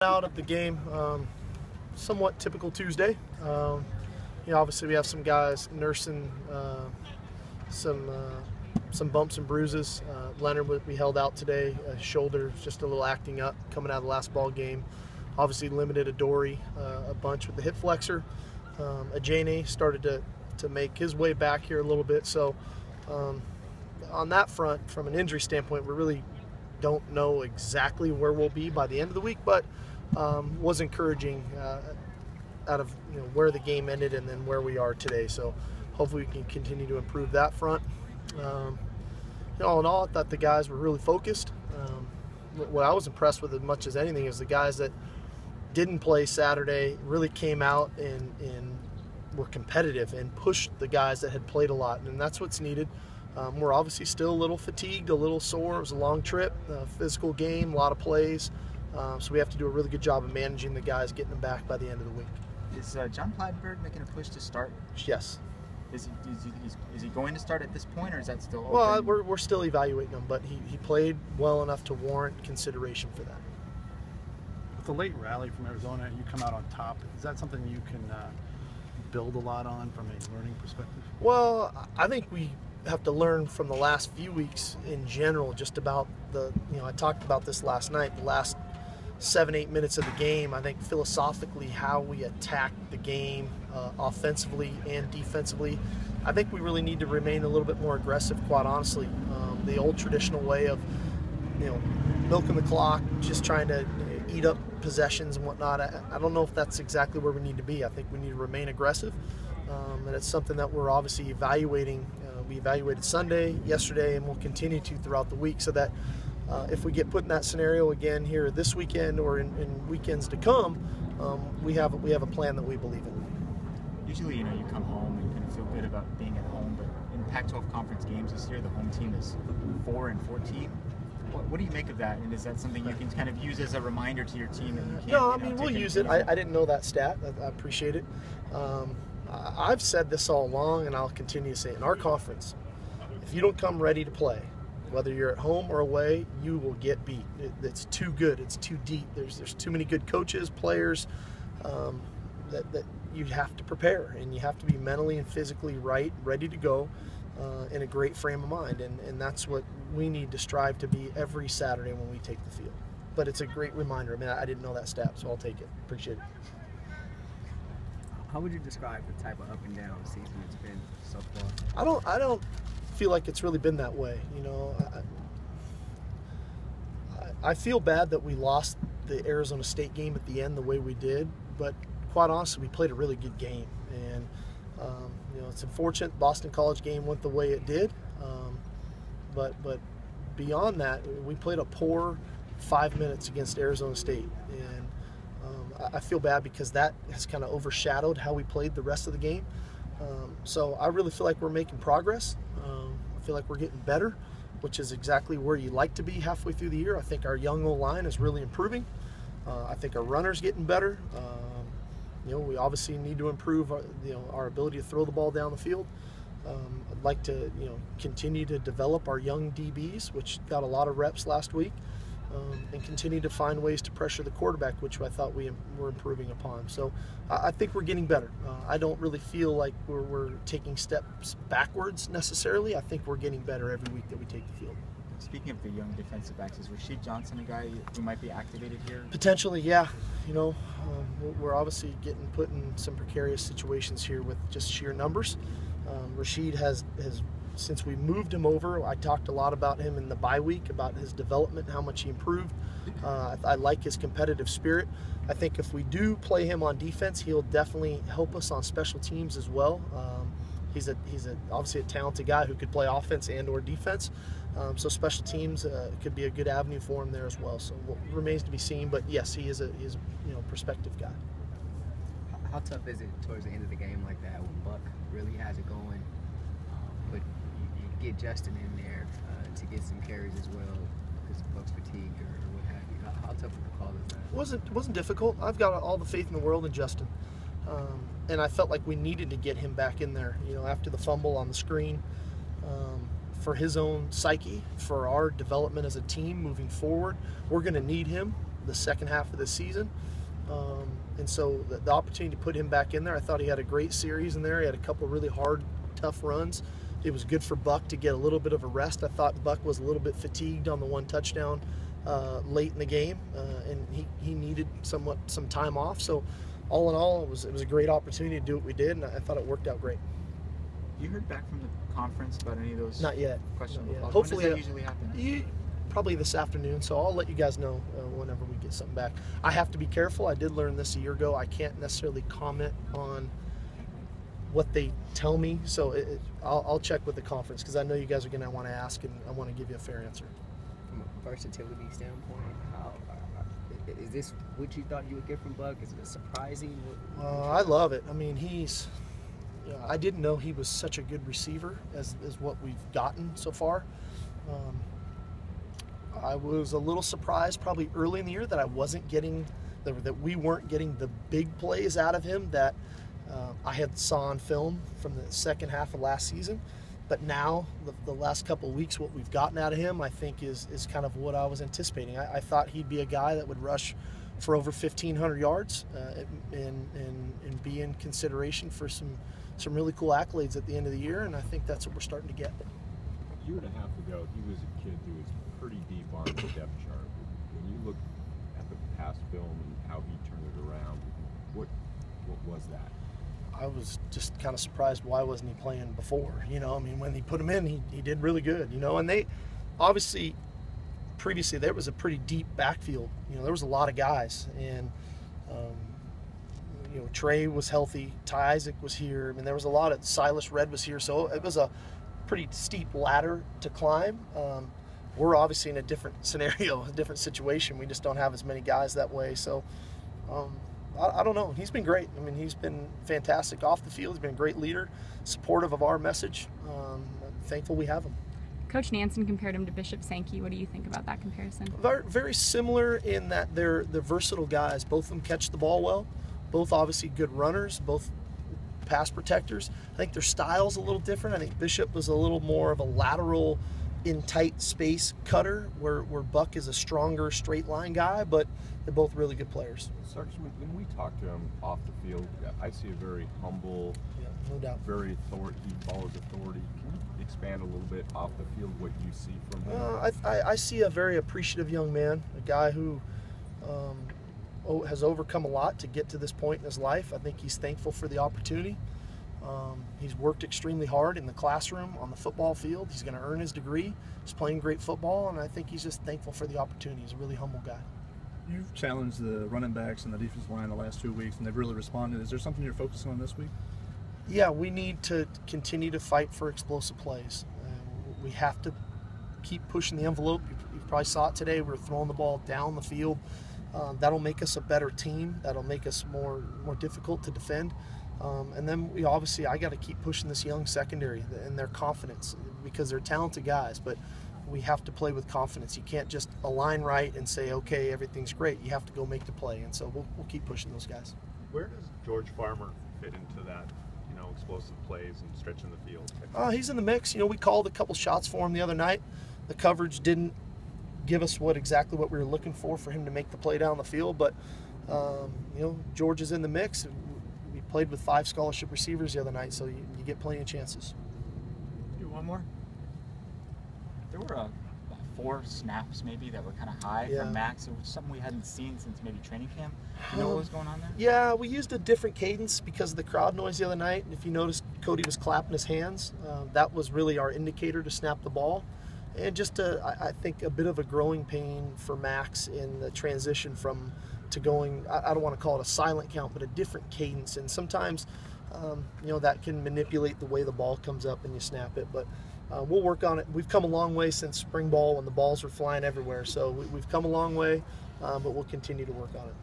Out of the game, somewhat typical Tuesday. Obviously we have some guys nursing some bumps and bruises. Leonard, we held out today. Shoulder just a little acting up coming out of the last ball game. Obviously limited Adoree a bunch with the hip flexor. Ajane started to make his way back here a little bit. So on that front, from an injury standpoint, we really don't know exactly where we'll be by the end of the week, but was encouraging out of where the game ended and then where we are today. So hopefully we can continue to improve that front. All in all, I thought the guys were really focused. What I was impressed with as much as anything is the guys that didn't play Saturday really came out and were competitive and pushed the guys that had played a lot, and that's what's needed. We're obviously still a little fatigued, a little sore. It was a long trip, physical game, a lot of plays. So we have to do a really good job of managing the guys, getting them back by the end of the week. Is John Platenberg making a push to start? Yes. Is he going to start at this point, or is that still open? Well, we're still evaluating him, but he played well enough to warrant consideration for that. With the late rally from Arizona, you come out on top. Is that something you can build a lot on from a learning perspective? Well, I think we have to learn from the last few weeks in general, just about I talked about this last night, the last 7-8 minutes of the game. I think philosophically how we attack the game offensively and defensively, I think we really need to remain a little bit more aggressive, quite honestly. The old traditional way of milking the clock, just trying to eat up possessions and whatnot, I don't know if that's exactly where we need to be. I think we need to remain aggressive, and it's something that we're obviously evaluating. We evaluated Sunday, yesterday, and we'll continue to throughout the week, so that if we get put in that scenario again here this weekend or in weekends to come, we have a plan that we believe in. Usually, you come home and kind of feel good about being at home, but in Pac-12 conference games this year, the home team is 4-14. What do you make of that? And is that something you can kind of use as a reminder to your team that you can't? No, I mean, we'll use it. I didn't know that stat. I appreciate it. I've said this all along, and I'll continue to say it. In our conference, if you don't come ready to play, whether you're at home or away, you will get beat. It's too good. It's too deep. There's too many good coaches, players that you have to prepare, and you have to be mentally and physically right, ready to go, in a great frame of mind. And that's what we need to strive to be every Saturday when we take the field. But it's a great reminder. I mean, I didn't know that stat, so I'll take it. Appreciate it. How would you describe the type of up and down season it's been so far? I don't feel like it's really been that way. I feel bad that we lost the Arizona State game at the end the way we did, but quite honestly, we played a really good game, and it's unfortunate Boston College game went the way it did, but beyond that, we played a poor 5 minutes against Arizona State, and I feel bad because that has kind of overshadowed how we played the rest of the game. So I really feel like we're making progress. I feel like we're getting better, which is exactly where you like to be halfway through the year. I think our young O-line is really improving. I think our runner's getting better. We obviously need to improve our ability to throw the ball down the field. I'd like to continue to develop our young DBs, which got a lot of reps last week. And continue to find ways to pressure the quarterback, which I thought we were improving upon. So I think we're getting better. I don't really feel like we're taking steps backwards necessarily. I think we're getting better every week that we take the field. Speaking of the young defensive backs, is Rasheed Johnson a guy who might be activated here? Potentially, yeah. We're obviously getting put in some precarious situations here with just sheer numbers. Rasheed has since we moved him over, I talked a lot about him in the bye week, about his development, how much he improved. I like his competitive spirit. I think if we do play him on defense, he'll definitely help us on special teams as well. He's obviously a talented guy who could play offense and or defense. So special teams could be a good avenue for him there as well. So it remains to be seen, but yes, he is a prospective guy. How tough is it towards the end of the game like that when Buck really has it going? But you get Justin in there to get some carries as well because Buck's fatigued or what have you. How tough of a call is that? It wasn't difficult. I've got all the faith in the world in Justin. And I felt like we needed to get him back in there, after the fumble on the screen, for his own psyche, for our development as a team moving forward. We're going to need him. the second half of the season. And so the opportunity to put him back in there, I thought he had a great series in there. He had a couple really hard, tough runs. It was good for Buck to get a little bit of a rest. I thought Buck was a little bit fatigued on the one touchdown late in the game, and he needed some time off. So all in all, it was a great opportunity to do what we did, and I thought it worked out great. You heard back from the conference about any of those? Not yet. Questions. Not yet. Hopefully, when does that usually happen? Probably this afternoon, so I'll let you guys know whenever we get something back. I have to be careful. I did learn this a year ago. I can't necessarily comment on what they tell me, so I'll check with the conference because I know you guys are going to want to ask, and I want to give you a fair answer. From a versatility standpoint, how is this what you thought you would get from Buck? Is it surprising? I love it. I mean, I didn't know he was such a good receiver as what we've gotten so far. I was a little surprised probably early in the year that that we weren't getting the big plays out of him that I had saw on film from the second half of last season. But now, the last couple of weeks, what we've gotten out of him, I think is kind of what I was anticipating. I thought he'd be a guy that would rush for over 1,500 yards and be in consideration for some really cool accolades at the end of the year, and I think that's what we're starting to get. A year and a half ago, he was a kid who was pretty deep on the depth chart. When you look at the past film and how he turned it around, what was that? I was just kind of surprised why wasn't he playing before. I mean, when he put him in, he did really good. And they obviously previously there was a pretty deep backfield. There was a lot of guys, and Trey was healthy, Ty Isaac was here. I mean, there was a lot of Silas Red was here, so it was a pretty steep ladder to climb. We're obviously in a different scenario, a different situation. We just don't have as many guys that way. So I don't know. He's been great. I mean, he's been fantastic off the field. He's been a great leader, supportive of our message. Thankful we have him. Coach Nansen compared him to Bishop Sankey. What do you think about that comparison? Very, very similar in that they're versatile guys. Both of them catch the ball well. Both obviously good runners. Both pass protectors. I think their style's a little different. I think Bishop was a little more of a lateral, in tight space cutter, where Buck is a stronger straight line guy, but they're both really good players. Sarkisian, when we talk to him off the field, I see a very humble, no doubt, very authority. He follows authority. Can you expand a little bit off the field what you see from him? I see a very appreciative young man, a guy who has overcome a lot to get to this point in his life. I think he's thankful for the opportunity. He's worked extremely hard in the classroom, on the football field. He's going to earn his degree. He's playing great football, and I think he's just thankful for the opportunity. He's a really humble guy. You've challenged the running backs and the defensive line the last 2 weeks, and they've really responded. Is there something you're focusing on this week? Yeah, we need to continue to fight for explosive plays. We have to keep pushing the envelope. You probably saw it today. We're throwing the ball down the field. That'll make us a better team. That'll make us more difficult to defend. And then I got to keep pushing this young secondary and their confidence, because they're talented guys, but we have to play with confidence. You can't just align right and say, okay, everything's great. You have to go make the play, and so we'll keep pushing those guys. Where does George Farmer fit into that, explosive plays and stretching the field? He's in the mix. We called a couple shots for him the other night. The coverage didn't give us exactly what we were looking for him to make the play down the field, but George is in the mix. We played with 5 scholarship receivers the other night, so you get plenty of chances. Do one more. There were 4 snaps maybe that were kind of high from Max. It was something we hadn't seen since maybe training camp. Do you know what was going on there? Yeah, we used a different cadence because of the crowd noise the other night. If you noticed, Cody was clapping his hands. That was really our indicator to snap the ball. And just, I think, a bit of a growing pain for Max in the transition to going, I don't want to call it a silent count, but a different cadence. And sometimes, that can manipulate the way the ball comes up and you snap it. But we'll work on it. We've come a long way since spring ball when the balls were flying everywhere. So we've come a long way, but we'll continue to work on it.